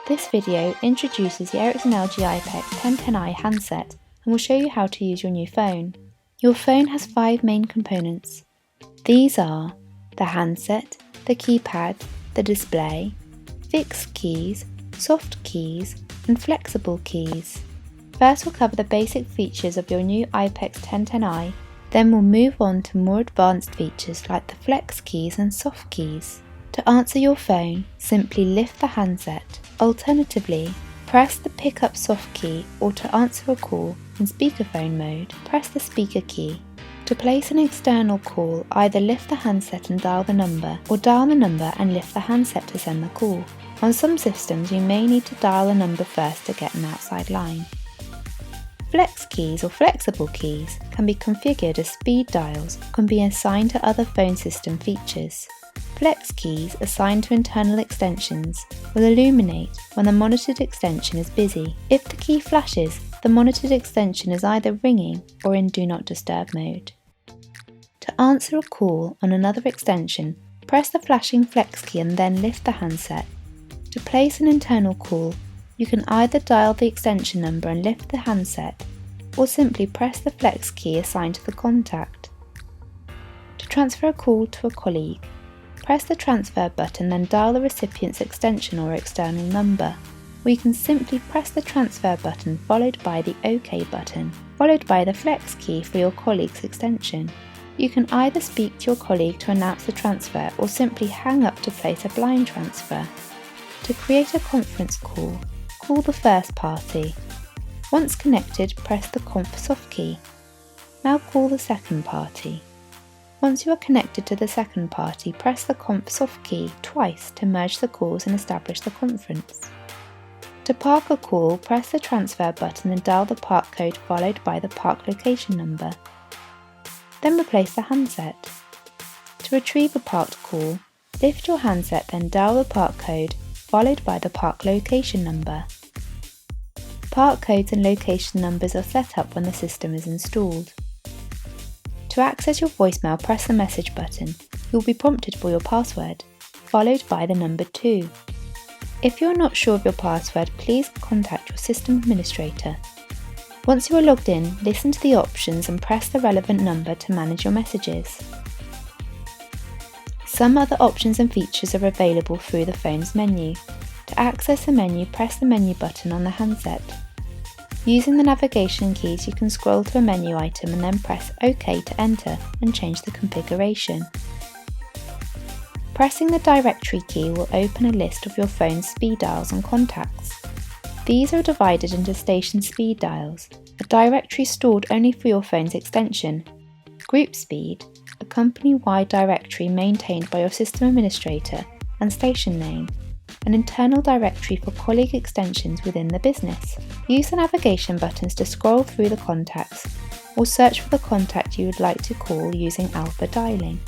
This video introduces the Ericsson LG iPECS 1010i handset and will show you how to use your new phone. Your phone has 5 main components. These are the handset, the keypad, the display, fixed keys, soft keys and flexible keys. First we'll cover the basic features of your new iPECS 1010i, then we'll move on to more advanced features like the flex keys and soft keys. To answer your phone, simply lift the handset. Alternatively, press the pick up soft key, or to answer a call in speakerphone mode, press the speaker key. To place an external call, either lift the handset and dial the number, or dial the number and lift the handset to send the call. On some systems you may need to dial a number first to get an outside line. Flex keys or flexible keys can be configured as speed dials or can be assigned to other phone system features. Flex keys assigned to internal extensions will illuminate when the monitored extension is busy. If the key flashes, the monitored extension is either ringing or in Do Not Disturb mode. To answer a call on another extension, press the flashing flex key and then lift the handset. To place an internal call, you can either dial the extension number and lift the handset, or simply press the flex key assigned to the contact. To transfer a call to a colleague, press the transfer button, then dial the recipient's extension or external number. Or you can simply press the transfer button followed by the OK button, followed by the flex key for your colleague's extension. You can either speak to your colleague to announce the transfer or simply hang up to place a blind transfer. To create a conference call, call the first party. Once connected, press the conf soft key. Now call the second party. Once you are connected to the second party, press the conf soft key twice to merge the calls and establish the conference. To park a call, press the transfer button and dial the park code followed by the park location number. Then replace the handset. To retrieve a parked call, lift your handset, then dial the park code followed by the park location number. Park codes and location numbers are set up when the system is installed. To access your voicemail, press the message button. You will be prompted for your password, followed by the number 2. If you are not sure of your password, please contact your system administrator. Once you are logged in, listen to the options and press the relevant number to manage your messages. Some other options and features are available through the phone's menu. To access the menu, press the menu button on the handset. Using the navigation keys, you can scroll to a menu item and then press OK to enter and change the configuration. Pressing the directory key will open a list of your phone's speed dials and contacts. These are divided into station speed dials, a directory stored only for your phone's extension, group speed, a company-wide directory maintained by your system administrator, and station name, an internal directory for colleague extensions within the business. Use the navigation buttons to scroll through the contacts or search for the contact you would like to call using alpha dialing.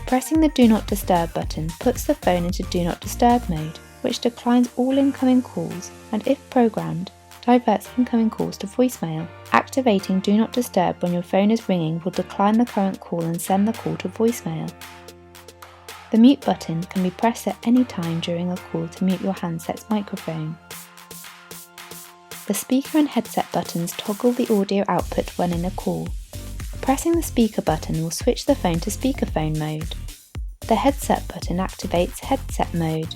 Pressing the Do Not Disturb button puts the phone into Do Not Disturb mode, which declines all incoming calls and, if programmed, diverts incoming calls to voicemail. Activating Do Not Disturb when your phone is ringing will decline the current call and send the call to voicemail. The mute button can be pressed at any time during a call to mute your handset's microphone. The speaker and headset buttons toggle the audio output when in a call. Pressing the speaker button will switch the phone to speakerphone mode. The headset button activates headset mode.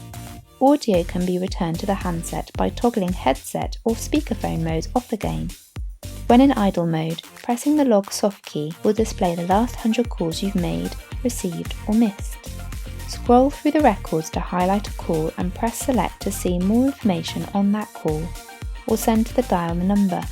Audio can be returned to the handset by toggling headset or speakerphone modes off again. When in idle mode, pressing the log soft key will display the last 100 calls you've made, received or missed. Scroll through the records to highlight a call and press select to see more information on that call, or send to the dial number.